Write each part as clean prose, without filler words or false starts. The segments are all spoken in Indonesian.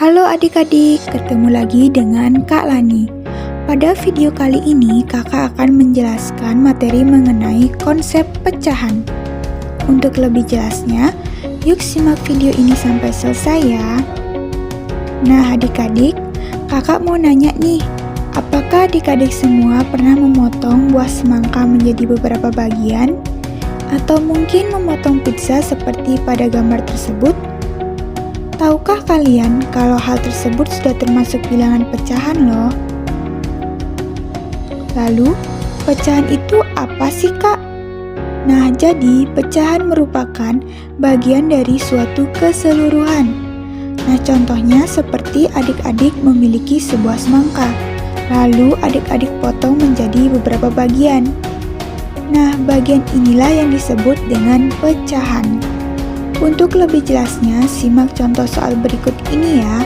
Halo adik-adik, ketemu lagi dengan Kak Lani. Pada video kali ini, kakak akan menjelaskan materi mengenai konsep pecahan. Untuk lebih jelasnya, yuk simak video ini sampai selesai ya. Nah adik-adik, kakak mau nanya nih, apakah adik-adik semua pernah memotong buah semangka menjadi beberapa bagian? Atau mungkin memotong pizza seperti pada gambar tersebut? Tahukah kalian kalau hal tersebut sudah termasuk bilangan pecahan loh? Lalu, pecahan itu apa sih Kak? Nah, jadi pecahan merupakan bagian dari suatu keseluruhan. Nah, contohnya seperti adik-adik memiliki sebuah semangka, lalu adik-adik potong menjadi beberapa bagian. Nah, bagian inilah yang disebut dengan pecahan. Untuk lebih jelasnya, simak contoh soal berikut ini ya.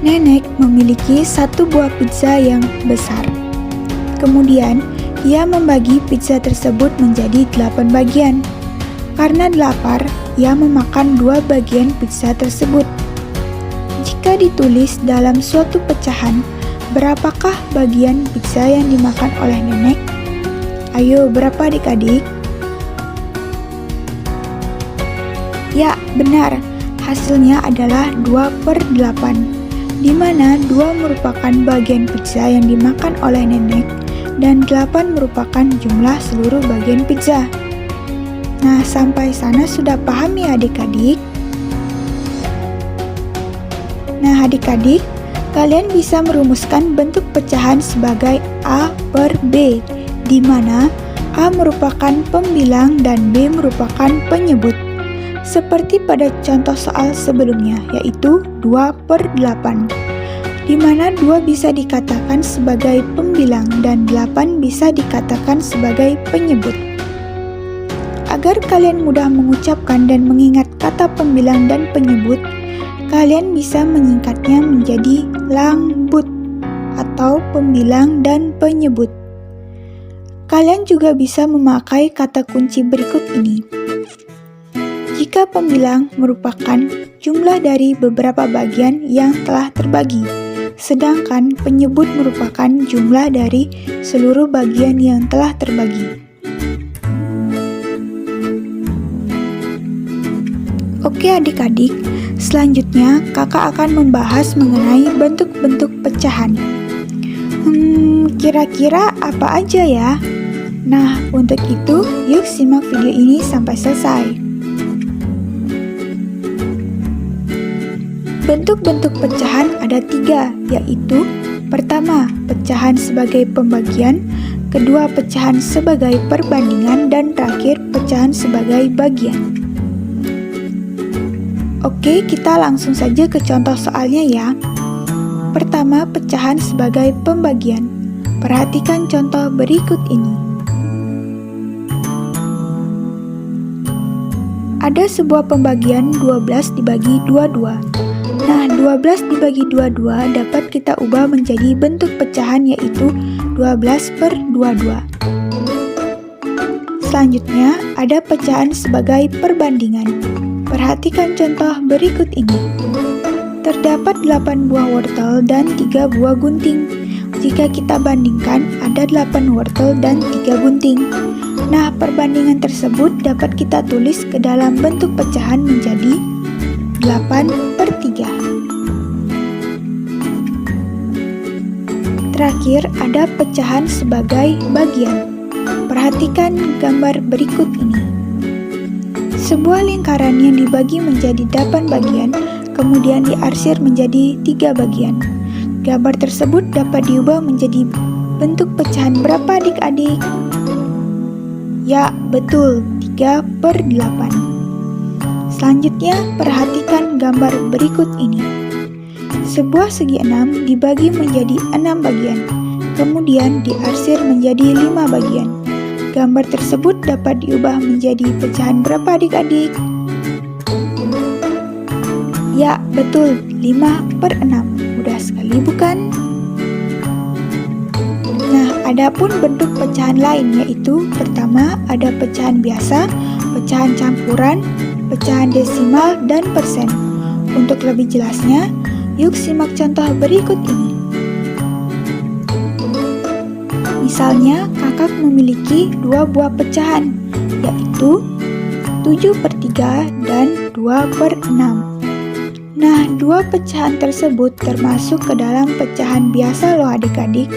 Nenek memiliki satu buah pizza yang besar. Kemudian, ia membagi pizza tersebut menjadi 8 bagian. Karena lapar, ia memakan 2 bagian pizza tersebut. Jika ditulis dalam suatu pecahan, berapakah bagian pizza yang dimakan oleh nenek? Ayo, berapa adik-adik? Ya, benar. Hasilnya adalah 2/8, di mana 2 merupakan bagian pizza yang dimakan oleh nenek dan 8 merupakan jumlah seluruh bagian pizza. Nah, sampai sana sudah paham ya adik-adik? Nah, adik-adik, kalian bisa merumuskan bentuk pecahan sebagai A per B, di mana A merupakan pembilang dan B merupakan penyebut. Seperti pada contoh soal sebelumnya, yaitu 2/8, di mana 2 bisa dikatakan sebagai pembilang dan 8 bisa dikatakan sebagai penyebut. Agar kalian mudah mengucapkan dan mengingat kata pembilang dan penyebut, kalian bisa menyingkatnya menjadi langbut atau pembilang dan penyebut. Kalian juga bisa memakai kata kunci berikut ini. Jika pembilang merupakan jumlah dari beberapa bagian yang telah terbagi, sedangkan penyebut merupakan jumlah dari seluruh bagian yang telah terbagi. Oke adik-adik, selanjutnya kakak akan membahas mengenai bentuk-bentuk pecahan. Kira-kira apa aja ya? Nah, untuk itu, yuk simak video ini sampai selesai. Bentuk-bentuk pecahan ada 3, yaitu pertama, pecahan sebagai pembagian, kedua, pecahan sebagai perbandingan, dan terakhir, pecahan sebagai bagian. Oke, kita langsung saja ke contoh soalnya ya. Pertama, pecahan sebagai pembagian. Perhatikan contoh berikut ini. Ada sebuah pembagian 12 dibagi 22. Nah, 12 dibagi 22 dapat kita ubah menjadi bentuk pecahan yaitu 12/22. Selanjutnya, ada pecahan sebagai perbandingan. Perhatikan contoh berikut ini. Terdapat 8 buah wortel dan 3 buah gunting. Jika kita bandingkan, ada 8 wortel dan 3 gunting. Nah, perbandingan tersebut dapat kita tulis ke dalam bentuk pecahan menjadi 8/3. Terakhir, ada pecahan sebagai bagian. Perhatikan gambar berikut ini. Sebuah lingkaran yang dibagi menjadi 8 bagian, kemudian diarsir menjadi 3 bagian. Gambar tersebut dapat diubah menjadi bentuk pecahan berapa adik-adik? Ya, betul, 3/8. Selanjutnya, perhatikan gambar berikut ini. Sebuah segi 6 dibagi menjadi 6 bagian, kemudian diarsir menjadi 5 bagian. Gambar tersebut dapat diubah menjadi pecahan berapa adik-adik? Ya, betul, 5/6. Mudah sekali bukan? Nah, adapun bentuk pecahan lain yaitu pertama ada pecahan biasa, pecahan campuran, pecahan desimal, dan persen. Untuk lebih jelasnya, yuk simak contoh berikut ini. Misalnya, kakak memiliki dua buah pecahan, yaitu 7/3 dan 2/6. Nah, dua pecahan tersebut termasuk ke dalam pecahan biasa loh adik-adik.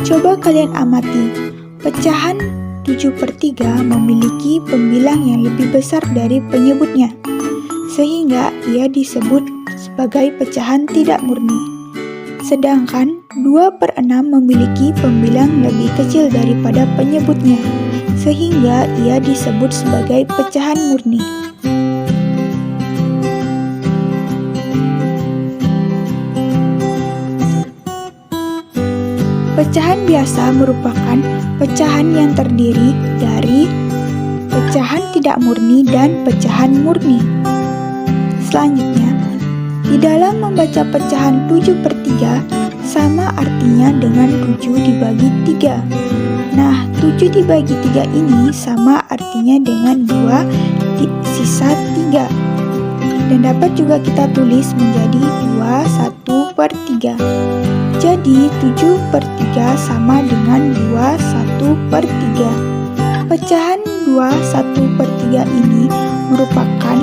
Coba kalian amati, pecahan 7/3 memiliki pembilang yang lebih besar dari penyebutnya, sehingga ia disebut sebagai pecahan tidak murni. Sedangkan 2/6 memiliki pembilang lebih kecil daripada penyebutnya, sehingga ia disebut sebagai pecahan murni. Pecahan biasa merupakan pecahan yang terdiri dari pecahan tidak murni dan pecahan murni. Selanjutnya, di dalam membaca pecahan 7/3 sama artinya dengan 7 dibagi 3. Nah, 7 dibagi 3 ini sama artinya dengan 2 sisa 3. Dan dapat juga kita tulis menjadi 2 1/3. Jadi 7/3 sama dengan 2 1/3. Pecahan 2 1/3 ini merupakan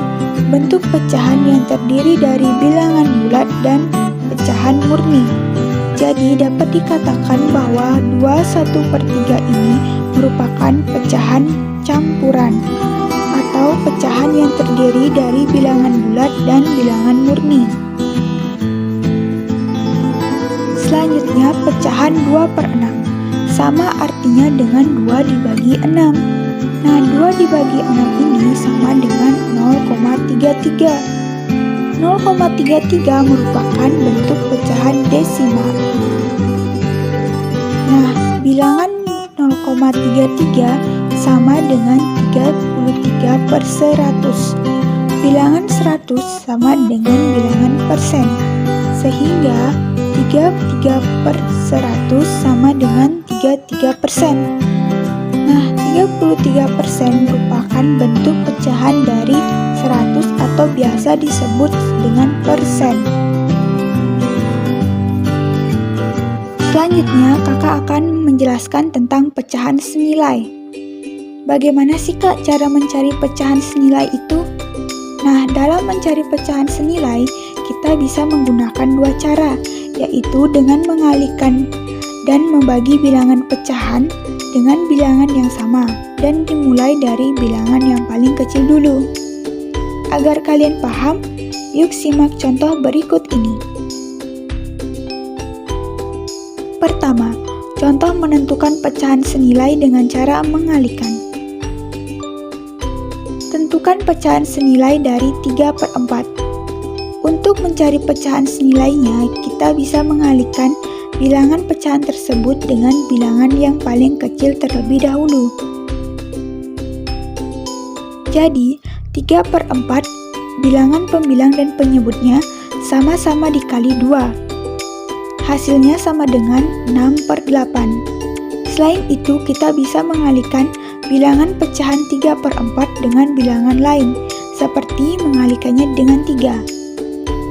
bentuk pecahan yang terdiri dari bilangan bulat dan pecahan murni. Jadi dapat dikatakan bahwa 2 1/3 ini merupakan pecahan campuran atau pecahan yang terdiri dari bilangan bulat dan bilangan murni. Selanjutnya, pecahan 2/6 sama artinya dengan 2 dibagi 6. Nah, 2 dibagi 6 ini sama dengan 0,33. 0,33 merupakan bentuk pecahan desimal. Nah, bilangan 0,33 sama dengan 33/100. Bilangan 100 sama dengan bilangan persen, sehingga 33/100 sama dengan 33%. Nah, 33% merupakan bentuk pecahan dari 100 atau biasa disebut dengan persen. Selanjutnya, kakak akan menjelaskan tentang pecahan senilai. Bagaimana sih kak cara mencari pecahan senilai itu? Nah, dalam mencari pecahan senilai, kita bisa menggunakan dua cara, yaitu dengan mengalihkan dan membagi bilangan pecahan dengan bilangan yang sama dan dimulai dari bilangan yang paling kecil dulu. Agar kalian paham, yuk simak contoh berikut ini. Pertama, contoh menentukan pecahan senilai dengan cara mengalihkan. Tentukan pecahan senilai dari 3/4. Untuk mencari pecahan senilainya, kita bisa mengalihkan bilangan pecahan tersebut dengan bilangan yang paling kecil terlebih dahulu. Jadi, 3/4 bilangan pembilang dan penyebutnya sama-sama dikali 2. Hasilnya sama dengan 6/8. Selain itu, kita bisa mengalihkan bilangan pecahan 3/4 dengan bilangan lain, seperti mengalihkannya dengan 3.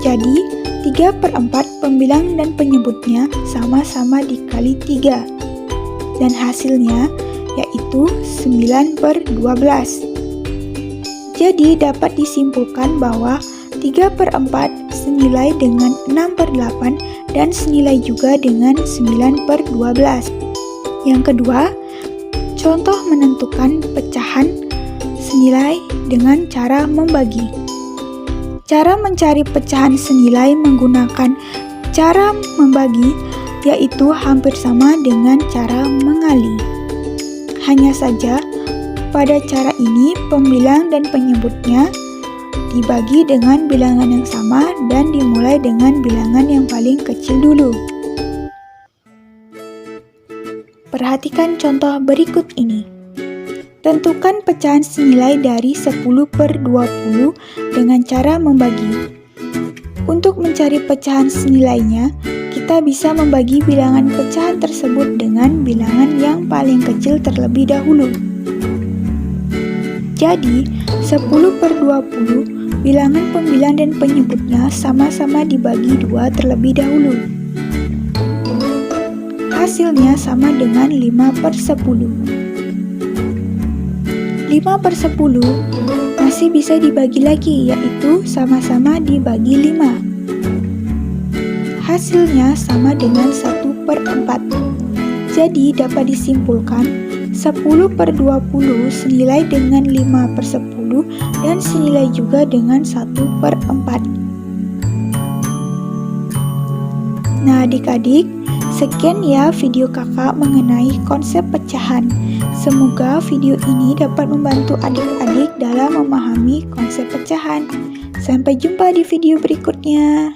Jadi, 3/4 pembilang dan penyebutnya sama-sama dikali 3. Dan hasilnya yaitu 9/12. Jadi, dapat disimpulkan bahwa 3/4 senilai dengan 6/8 dan senilai juga dengan 9/12. Yang kedua, contoh menentukan pecahan senilai dengan cara membagi. Cara mencari pecahan senilai menggunakan cara membagi yaitu hampir sama dengan cara mengali. Hanya saja, pada cara ini pembilang dan penyebutnya dibagi dengan bilangan yang sama dan dimulai dengan bilangan yang paling kecil dulu. Perhatikan contoh berikut ini. Tentukan pecahan senilai dari 10/20 dengan cara membagi. Untuk mencari pecahan senilainya, kita bisa membagi bilangan pecahan tersebut dengan bilangan yang paling kecil terlebih dahulu. Jadi, 10/20 bilangan pembilang dan penyebutnya sama-sama dibagi 2 terlebih dahulu. Hasilnya sama dengan 5/10. 5/10 masih bisa dibagi lagi, yaitu sama-sama dibagi 5. Hasilnya sama dengan 1/4. Jadi dapat disimpulkan 10/20 senilai dengan 5/10 dan senilai juga dengan 1/4. Nah adik-adik, sekian ya video kakak mengenai konsep pecahan. Semoga video ini dapat membantu adik-adik dalam memahami konsep pecahan. Sampai jumpa di video berikutnya.